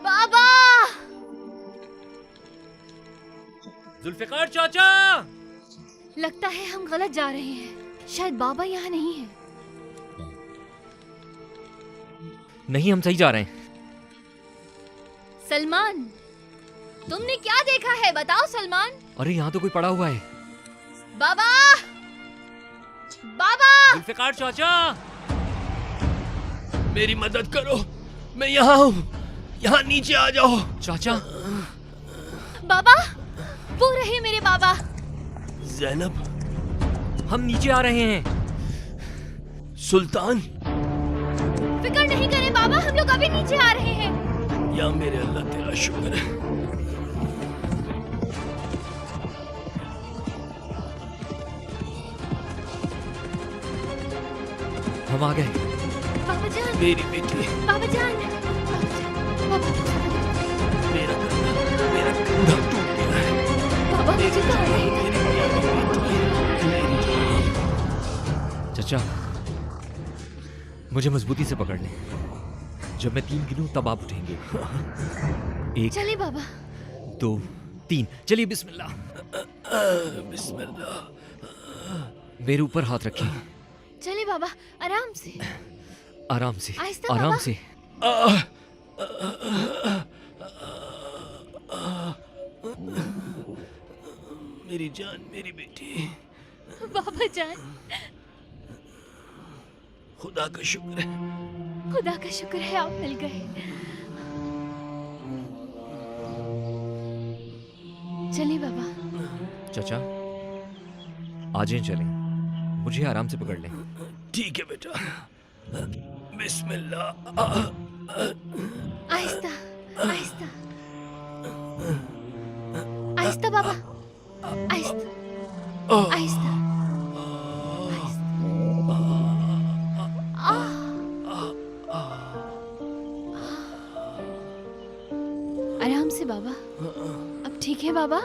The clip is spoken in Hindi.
बाबा! जुल्फिकार चाचा! लगता है हम गलत जा रहे हैं। शायद बाबा यहाँ नहीं है। नहीं, हम सही जा रहे हैं। सलमान, तुमने क्या देखा है? बताओ सलमान। अरे यहाँ तो कोई पड़ा हुआ है। बाबा! बाबा! जुल्फिकार चाचा! मेरी मदद करो, मैं यहाँ हूँ। यहाँ नीचे आ जाओ। चाचा! बाबा! वो रहे मेरे बाबा। ज़ैनब, हम नीचे आ रहे हैं। सुल्तान, फिक्र नहीं करें बाबा, हम लोग अभी नीचे आ रहे हैं। या मेरे अल्लाह तेरा शुक्र है। हम आ गए। बाबा जान, मेरी बेटी, बाबा जान, बाबा मेरा कंधा टूट गया है। बाबा मुझे तो आ रही थी। चाचा, मुझे मजबूती से पकड़ लें। जब मैं 3 गिनूं तब आप उठेंगे। 1, चलिए बाबा। 2, 3। चलिए बिस्मिल्लाह। बिस्मिल्लाह। मेरे ऊपर हाथ रखिए। चलिए बाबा, आराम से। आराम से, आहिस्ता आराम बाबा। से। मेरी जान, मेरी बेटी, बाबा जान, खुदा का शुक्र है। खुदा का शुक्र है आप मिल गए। चलिए बाबा। चाचा, आज ही चलें। मुझे आराम से पकड़ लें। ठीक है बेटा। बिस्मिल्लाह। आहिस्ता, आहिस्ता, आहिस्ता बाबा, आहिस्ता, आहिस्ता, आहिस्ता। आराम से बाबा। अब ठीक है बाबा?